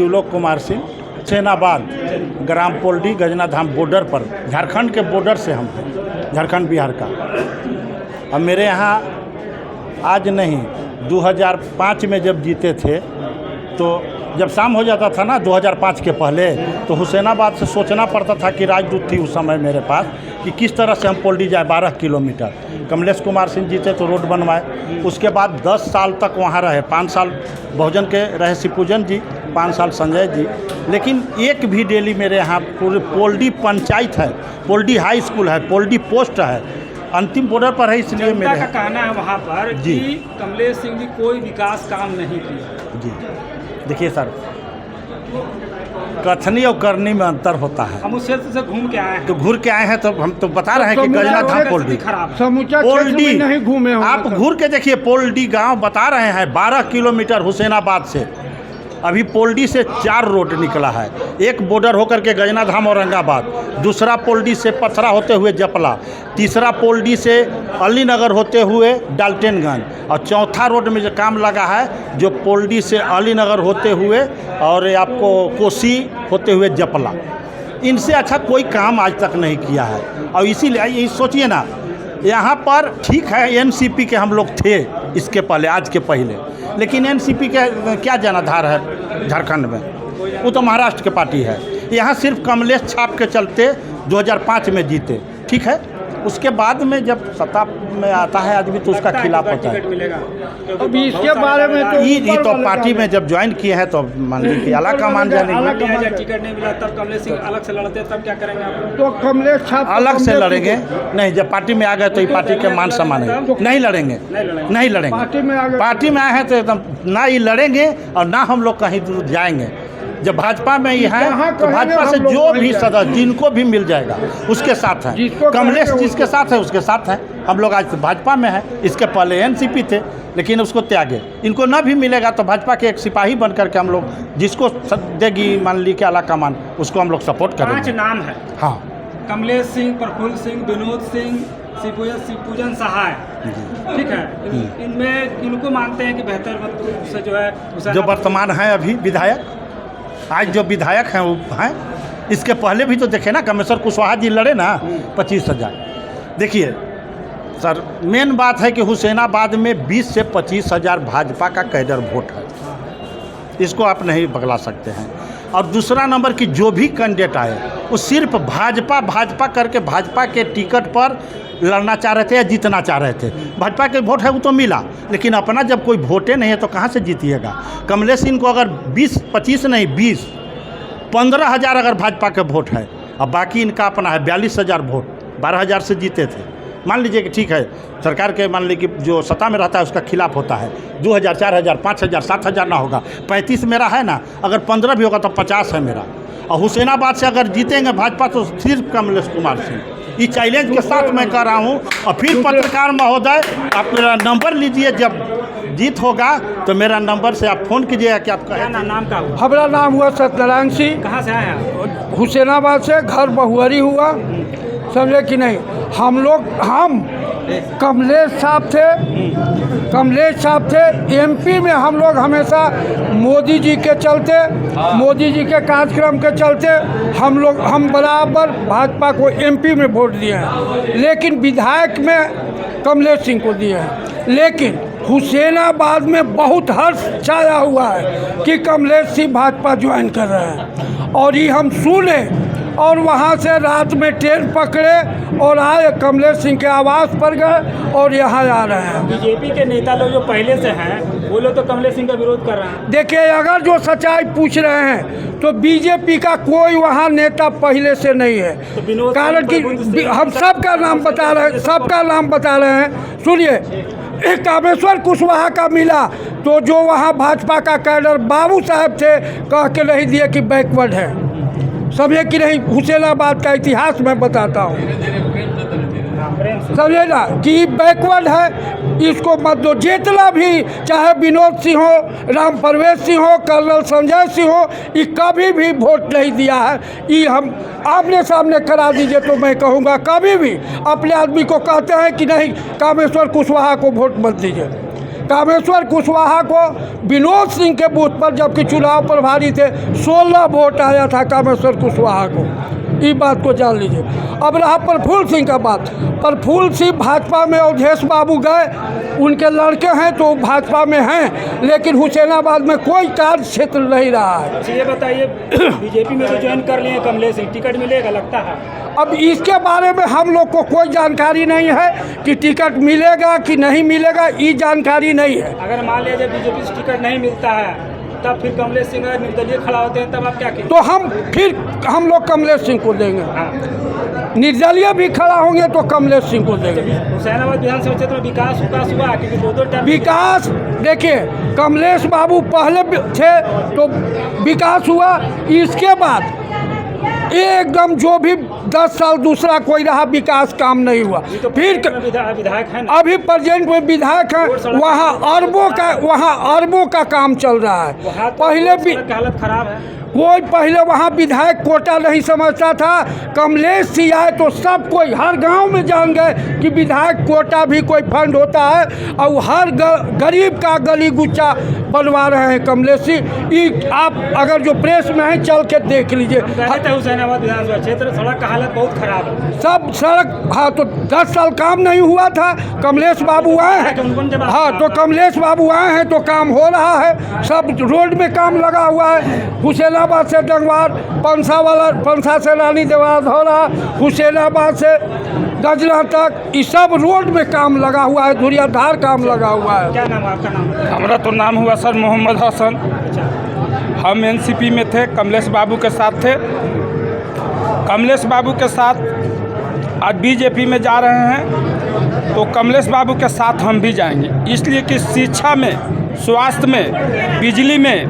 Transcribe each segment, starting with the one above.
शिवलोक कुमार सिंह, सेनाबाद, ग्राम पोल्डी, गजना धाम border पर, झारखंड के border से हम हैं, झारखंड बिहार का। अब मेरे यहाँ आज नहीं 2005 में जब जीते थे तो जब शाम हो जाता था ना 2005 के पहले, तो हुसैनाबाद से सोचना पड़ता था कि राजदूत थी उस समय मेरे पास कि किस तरह से हम पोल्डी जाए 12 किलोमीटर। कमलेश कुमार सिंह जीते तो रोड बनवाए। उसके बाद 10 साल तक वहाँ रहे, 5 साल बहुजन के रहे शिवपूजन जी, 5 साल संजय जी, लेकिन एक भी डेली मेरे यहाँ पूरे पोल्डी पंचायत है, पोल्डी हाई स्कूल है, पोल्डी पोस्ट है, अंतिम बॉर्डर पर है। इसलिए मेरा का कहना है वहाँ पर जी कि कमलेश सिंह जी कोई विकास काम नहीं किया। जी देखिए सर, कथनी और करनी में अंतर होता है। हम उस क्षेत्र से घूम के आए हैं, तो घूर के आए हैं, तो हम तो बता रहे हैं कि गजना धाम पोल्डी पोल्डी नहीं घूमे हो। आप घूर के देखिए, पोल्डी गांव बता रहे हैं 12 किलोमीटर हुसैनाबाद से। अभी पोल्डी से 4 रोड निकला है, एक बॉर्डर होकर के गजना धाम औरंगाबाद, दूसरा पोल्डी से पथरा होते हुए जपला, तीसरा पोल्डी से अलीनगर होते हुए डाल्टनगंज, और चौथा रोड में जो काम लगा है जो पोल्डी से अलीनगर होते हुए और आपको कोसी होते हुए जपला। इनसे अच्छा कोई काम आज तक नहीं किया है। और इसीलिए ये सोचिए ना, यहाँ पर ठीक है एनसीपी के हम लोग थे इसके पहले, आज के पहले, लेकिन एनसीपी के क्या जनाधार है झारखंड में, वो तो महाराष्ट्र की पार्टी है। यहाँ सिर्फ कमलेश छाप के चलते 2005 में जीते, ठीक है। उसके बाद में जब सत्ता में आता है आदमी तो उसका खिलाफ होता है। अभी इसके बारे में तो ये तो पार्टी में जब ज्वाइन किए हैं तो मान लीजिए अलग का मान जानेंगे। टिकट नहीं मिला तब कमलेश सिंह अलग से लड़ते, तब क्या करेंगे आप? तो कमलेश छाप अलग से लड़ेंगे नहीं, जब पार्टी में आ गए तो ये पार्टी के मान सम्मान है, नहीं लड़ेंगे, नहीं लड़ेंगे। पार्टी में आए हैं तो एकदम ना ही लड़ेंगे और ना हम लोग कहीं दूर जाएंगे। जब भाजपा में ही है तो भाजपा से जो भी सदस्य जिनको भी मिल जाएगा उसके साथ है। कमलेश जिसके साथ है उसके साथ है। हम लोग आज भाजपा में है, इसके पहले एनसीपी थे लेकिन उसको त्यागे। इनको न भी मिलेगा तो भाजपा के एक सिपाही बन करके हम लोग जिसको देगी मान ली के आला कमान, उसको हम लोग सपोर्ट करेंगे। 5 नाम है, हाँ, कमलेश सिंह, प्रफुल्ल सिंह, विनोद सिंह, शिवपूजन सहाय, ठीक है। इनमें इनको मानते हैं कि बेहतर मतलब से जो है जो वर्तमान है अभी विधायक, आज जो विधायक हैं वो हैं। इसके पहले भी तो देखे ना, कमेश्वर कुशवाहा जी लड़े ना 25,000। देखिए सर, मेन बात है कि हुसैनाबाद में 20 से 25,000 भाजपा का कैडर वोट है, इसको आप नहीं बगला सकते हैं। और दूसरा नंबर की जो भी कैंडिडेट आए वो सिर्फ भाजपा करके भाजपा के टिकट पर लड़ना चाह रहे थे या जीतना चाह रहे थे। भाजपा के वोट है वो तो मिला, लेकिन अपना जब कोई वोटे नहीं है तो कहाँ से जीतिएगा। कमलेश सिंह को अगर 20-25 नहीं 20-15,000 अगर भाजपा के वोट है और बाकी इनका अपना है 42,000 वोट, 12,000 से जीते थे। मान लीजिए कि ठीक है सरकार के मान लीजिए कि जो सत्ता में रहता है उसका खिलाफ होता है, 2,000, 4,000, 5,000, 7,000 ना होगा, 35 मेरा है ना, अगर 15 भी होगा तो 50 है मेरा। और हुसैनाबाद से अगर जीतेंगे भाजपा तो सिर्फ कमलेश कुमार सिंह। इस चैलेंज के साथ मैं कर रहा हूँ। और फिर पत्रकार महोदय आप मेरा नंबर लीजिए, जब जीत होगा तो मेरा नंबर से आप फ़ोन कीजिएगा कि आपका नाम का हुआ? हमारा नाम हुआ सत्यनारायण सिंह। कहाँ से आए हैं? हुसैनाबाद से, घर बहुअरी हुआ, समझे कि नहीं। हम कमलेश साहब थे एमपी में। हम लोग हमेशा मोदी जी के चलते, मोदी जी के कार्यक्रम के चलते हम बराबर भाजपा को एमपी में वोट दिए हैं, लेकिन विधायक में कमलेश सिंह को दिए हैं। लेकिन हुसैनाबाद में बहुत हर्ष छाया हुआ है कि कमलेश सिंह भाजपा ज्वाइन कर रहे हैं, और ये हम सुने और वहाँ से रात में ट्रेन पकड़े और आए, कमलेश सिंह के आवास पर गए और यहाँ आ रहे हैं। बीजेपी के नेता लोग जो पहले से हैं वो लोग तो कमलेश सिंह का विरोध कर रहे हैं। देखिए, अगर जो सच्चाई पूछ रहे हैं तो बीजेपी का कोई वहाँ नेता पहले से नहीं है, तो कारण कि हम सबका नाम बता रहे हैं। सुनिए, कामेश्वर कुशवाहा का मिला तो जो वहाँ भाजपा का कैडर बाबू साहब थे कह के नहीं दिए कि बैकवर्ड है, समझे कि नहीं। हुसैनाबाद का इतिहास मैं बताता हूँ, समझे ना, कि बैकवर्ड है, इसको मत दो। जितना भी चाहे विनोद सिंह हो, राम परवेश सिंह हो, कर्नल संजय सिंह हो, ये कभी भी वोट नहीं दिया है। ये हम आमने सामने करा दीजिए तो मैं कहूँगा कभी भी अपने आदमी को कहते हैं कि नहीं कामेश्वर कुशवाहा को वोट मत दीजिए। कामेश्वर कुशवाहा को विनोद सिंह के बूथ पर जबकि चुनाव प्रभारी थे 16 वोट आया था कामेश्वर कुशवाहा को। इस बात को जान लीजिए। अब रहा प्रफुल्ल सिंह का बात। प्रफुल्ल सिंह भाजपा में अवधेश बाबू गए, उनके लड़के हैं तो भाजपा में हैं, लेकिन हुसैनाबाद में कोई कार्य क्षेत्र नहीं रहा है। अच्छा ये बताइए, बीजेपी में तो ज्वाइन कर लिए कमलेश सिंह, टिकट मिलेगा लगता है? अब इसके बारे में हम लोग को कोई जानकारी नहीं है कि टिकट मिलेगा कि नहीं मिलेगा, ये जानकारी नहीं है। अगर मान लीजिए बीजेपी से टिकट नहीं मिलता है तब फिर कमलेश सिंह अगर निर्दलीय खड़ा होते हैं तब आप क्या कहेंगे? तो हम लोग कमलेश सिंह को देंगे। हाँ। निर्दलीय भी खड़ा होंगे तो कमलेश सिंह को देंगे। हुसैनाबाद विधानसभा क्षेत्र में विकास हुआ क्योंकि दो टर्म विकास देखिए, कमलेश बाबू पहले थे तो विकास हुआ, इसके बाद एकदम जो भी 10 साल दूसरा कोई रहा विकास काम नहीं हुआ। तो फिर विधायक है ना? अभी प्रेजेंट में विधायक है, वहाँ अरबों का काम चल रहा है। पहले भी हालत खराब है। कोई पहले वहाँ विधायक कोटा नहीं समझता था, कमलेश सिंह आए तो सब कोई हर गांव में जान गए कि विधायक कोटा भी कोई फंड होता है और हर गरीब का गली गुच्चा बनवा रहे हैं कमलेश सिंह। आप अगर जो प्रेस में है चल के देख लीजिए। हुसैनाबाद विधानसभा क्षेत्र सड़क का हालत बहुत खराब है। सब सड़क, हाँ तो 10 साल काम नहीं हुआ था, कमलेश बाबू आए हैं। हाँ तो कमलेश बाबू आए हैं तो काम हो रहा है, सब रोड में काम लगा हुआ है। हुसैनाबाद से डंगवार, पंसा से रानी देवास हो रहा, हुसैनाबाद से गजला तक, इस सब रोड में काम लगा हुआ है, धुरियाधार काम लगा हुआ है। क्या नाम है आपका? नाम? हमारा तो नाम हुआ सर मोहम्मद हसन। हम एनसीपी में थे, कमलेश बाबू के साथ थे। कमलेश बाबू के साथ आज बीजेपी में जा रहे हैं तो कमलेश बाबू के साथ हम भी जाएंगे, इसलिए कि शिक्षा में, स्वास्थ्य में, बिजली में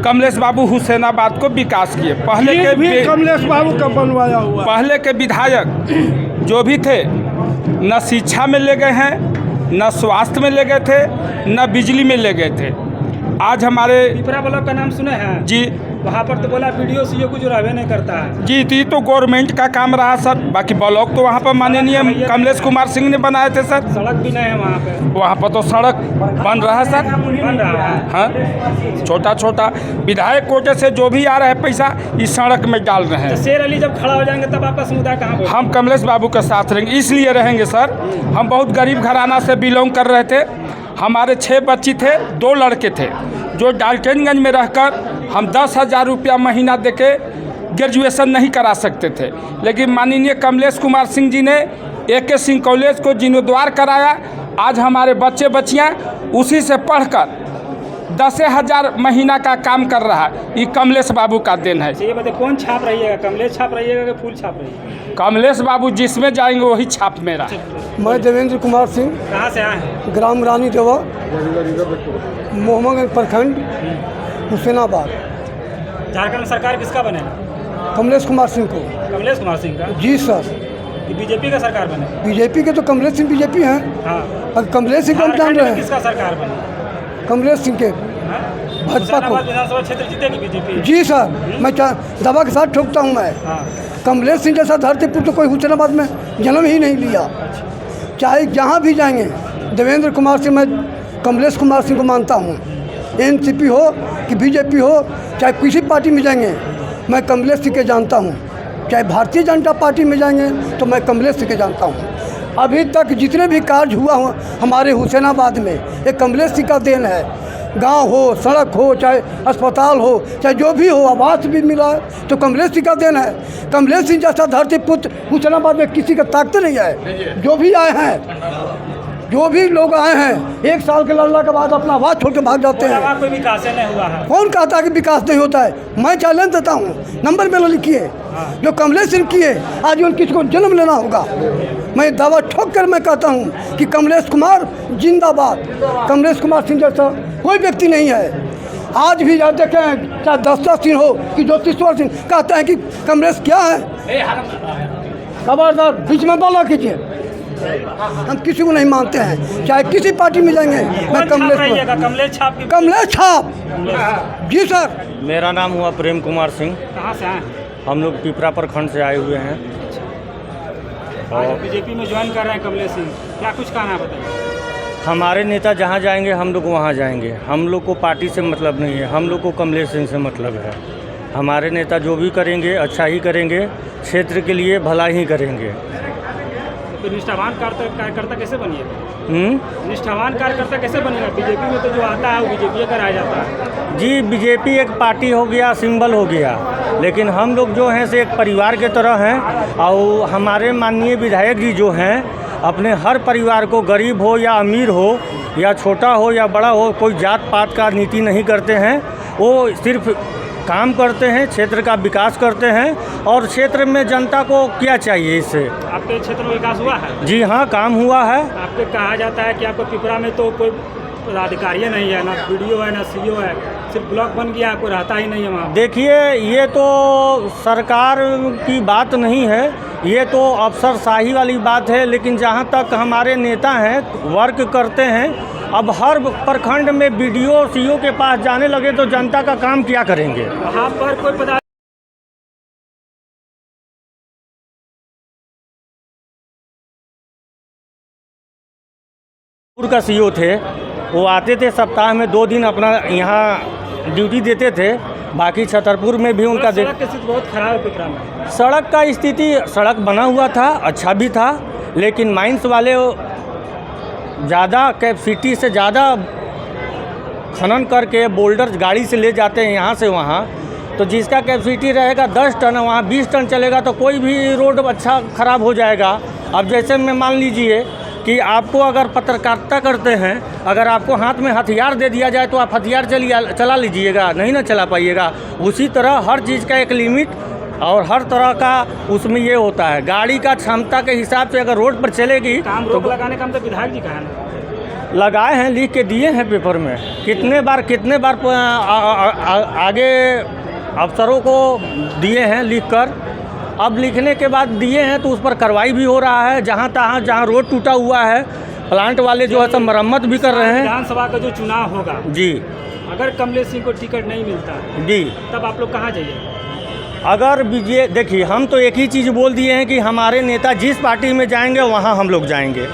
कमलेश बाबू हुसैनाबाद को विकास किए। पहले के भी कमलेश बाबू का बनवाया हुआ। पहले के विधायक जो भी थे न शिक्षा में ले गए हैं, न स्वास्थ्य में ले गए थे, न बिजली में ले गए थे। आज हमारे पिपरा ब्लॉक का नाम सुने हैं जी, वहाँ पर तो बोला वीडियो सीओ कुछ रहबे नहीं करता है जी। तो ये तो गवर्नमेंट का काम रहा सर, बाकी ब्लॉक तो वहाँ पर माननीय कमलेश कुमार सिंह ने बनाए थे सर। सड़क भी नहीं है वहाँ पे। वहाँ पर तो सड़क बन रहा है सर, बन रहा है। हाँ, छोटा छोटा विधायक कोटे से जो भी आ रहा है पैसा इस सड़क में डाल रहे हैं। तो शेर अली जब खड़ा हो जाएंगे तब आपका समुदाय कहाँ होगा? हम कमलेश बाबू के साथ रहेंगे, इसलिए रहेंगे सर। हम बहुत गरीब घराना से बिलोंग कर रहे थे। हमारे 6 बच्चे थे, 2 लड़के थे जो डाल्टनगंज में रहकर हम 10,000 रुपया महीना देके ग्रेजुएशन नहीं करा सकते थे, लेकिन माननीय कमलेश कुमार सिंह जी ने AK सिंह कॉलेज को जीर्णोद्वार कराया। आज हमारे बच्चे बच्चियाँ उसी से पढ़कर 10,000 महीना का काम कर रहा है। ये कमलेश बाबू का देन है। ये बताइए कौन छाप रहिएगा, कमलेश छाप रहिएगा कि फूल छाप रहिएगा? कमलेश बाबू जिसमें जाएंगे वही छाप मेरा। मैं देवेंद्र कुमार सिंह, कहाँ से आए हैं? ग्राम रानी देवा, मोहम्मदगंज प्रखंड, हुसैनाबाद। झारखंड में सरकार किसका बनेगा? कमलेश कुमार सिंह को। कमलेश कुमार सिंह का? जी सर। कि बीजेपी का सरकार बने? बीजेपी के तो कमलेश सिंह बीजेपी हैं। हाँ। और कमलेश सिंह को हम जान झारखंड रहे में हैं। किसका सरकार बने? कमलेश सिंह के हाँ? भाजपा हुसैनाबाद को। विधानसभा क्षेत्र जीतेगी बीजेपी? जी सर, मैं दवा के साथ ठोकता हूँ मैं। हाँ। कमलेश सिंह जैसा धरती पुत्र कोई हुसैनाबाद में जन्म ही नहीं लिया। चाहे जहाँ भी जाएंगे, देवेंद्र कुमार सिंह, मैं कमलेश कुमार सिंह को मानता हूँ। एनसीपी हो कि बीजेपी हो, चाहे किसी पार्टी में जाएंगे, मैं कमलेश सिंह के जानता हूँ। चाहे भारतीय जनता पार्टी में जाएंगे तो मैं कमलेश सिंह के जानता हूँ। अभी तक जितने भी कार्य हुआ हो हमारे हुसैनाबाद में, ये कमलेश सिंह का देन है। गांव हो, सड़क हो, चाहे अस्पताल हो, चाहे जो भी हो, आवास भी मिला है तो कमलेश सिंह का देन है। कमलेश सिंह जैसा धरती पुत्र हुसैनाबाद में किसी का ताकत नहीं है। जो भी आए हैं, जो भी लोग आए हैं, 1 साल के लड़ने के बाद अपना आवाज़ छोड़ के भाग जाते हैं। कोई विकास नहीं हुआ है। कौन कहता है कि विकास नहीं होता है? मैं चैलेंज देता हूँ, नंबर में लिखिए। जो कमलेश सिंह किए आज उन किसी को जन्म लेना होगा। मैं दावा ठोक कर मैं कहता हूँ कि कमलेश कुमार जिंदाबाद। कमलेश कुमार सिंह जैसा कोई व्यक्ति नहीं है। आज भी आप देखें, चाहे दस्ता सिंह हो कि ज्योतिश्वर सिंह, कहते हैं कि कमलेश क्या है। खबरदार बीच में बोला कीजिए। हम किसी को नहीं मानते हैं, चाहे किसी पार्टी में जाएंगे। मैं कमलेश छाप? कमलेश छाप। जी सर। मेरा नाम हुआ प्रेम कुमार सिंह। कहाँ से आए? हम लोग पिपरा प्रखंड से आए हुए हैं। आज बीजेपी में ज्वाइन कर रहे हैं कमलेश सिंह, क्या कुछ कहना है बताइए? हमारे नेता जहाँ जाएंगे हम लोग वहाँ जाएंगे। हम लोग को पार्टी से मतलब नहीं है, हम लोग को कमलेश सिंह से मतलब है। हमारे नेता जो भी करेंगे अच्छा ही करेंगे, क्षेत्र के लिए भला ही करेंगे। तो निष्ठावान कार्यकर्ता कैसे बनिएगा? निष्ठावान कार्यकर्ता कैसे बनेगा? बीजेपी में तो जो आता है वो बीजेपी कराया जाता है। जी, बीजेपी एक पार्टी हो गया, सिंबल हो गया, लेकिन हम लोग जो हैं से एक परिवार के तरह हैं। और हमारे माननीय विधायक जी जो हैं अपने हर परिवार को, गरीब हो या अमीर हो या छोटा हो या बड़ा हो, कोई जात पात का नीति नहीं करते हैं। वो सिर्फ काम करते हैं, क्षेत्र का विकास करते हैं। और क्षेत्र में जनता को क्या चाहिए इससे? आपके क्षेत्र में विकास हुआ है? जी हाँ, काम हुआ है। आपके कहा जाता है कि आपको पिपरा में तो कोई पदाधिकारी नहीं है, ना बीडीओ है ना सीईओ है, सिर्फ ब्लॉक बन गया, कोई रहता ही नहीं है वहाँ। देखिए, ये तो सरकार की बात नहीं है, ये तो अफसरशाही वाली बात है। लेकिन जहाँ तक हमारे नेता हैं वर्क करते हैं, अब हर प्रखंड में बीडीओ सीईओ के पास जाने लगे तो जनता का काम क्या करेंगे? वहाँ पर कोई पदाधिकारी का सीईओ थे, वो आते थे सप्ताह में 2 दिन अपना यहाँ ड्यूटी देते थे। बाकी छतरपुर में भी उनका सड़क की स्थिति बहुत खराब है पिपरा में। सड़क का स्थिति, सड़क बना हुआ था, अच्छा भी था, लेकिन माइंस वाले ज़्यादा कैपेसिटी से ज़्यादा खनन करके बोल्डर गाड़ी से ले जाते हैं यहाँ से वहाँ। तो जिसका कैपेसिटी रहेगा 10 टन, वहाँ 20 टन चलेगा तो कोई भी रोड अच्छा ख़राब हो जाएगा। अब जैसे मैं मान लीजिए कि आपको अगर पत्रकारिता करते हैं, अगर आपको हाथ में हथियार दे दिया जाए तो आप हथियार चला लीजिएगा, नहीं ना चला पाइएगा। उसी तरह हर चीज़ का एक लिमिट और हर तरह का उसमें ये होता है। गाड़ी का क्षमता के हिसाब से अगर रोड पर चलेगी काम तो रोक लगाने का हम तो विधायक जी का है ना, लगाए हैं, लिख के दिए हैं पेपर में। कितने बार आगे अफसरों को दिए हैं लिख कर। अब लिखने के बाद दिए हैं तो उस पर कार्रवाई भी हो रहा है। जहाँ रोड टूटा हुआ है, प्लांट वाले जो है सब मरम्मत भी कर रहे हैं। विधानसभा का जो चुनाव होगा जी, अगर कमलेश सिंह को टिकट नहीं मिलता जी, तब आप लोग कहाँ जाइए? अगर देखिए, हम तो एक ही चीज़ बोल दिए हैं कि हमारे नेता जिस पार्टी में जाएंगे वहाँ हम लोग जाएंगे।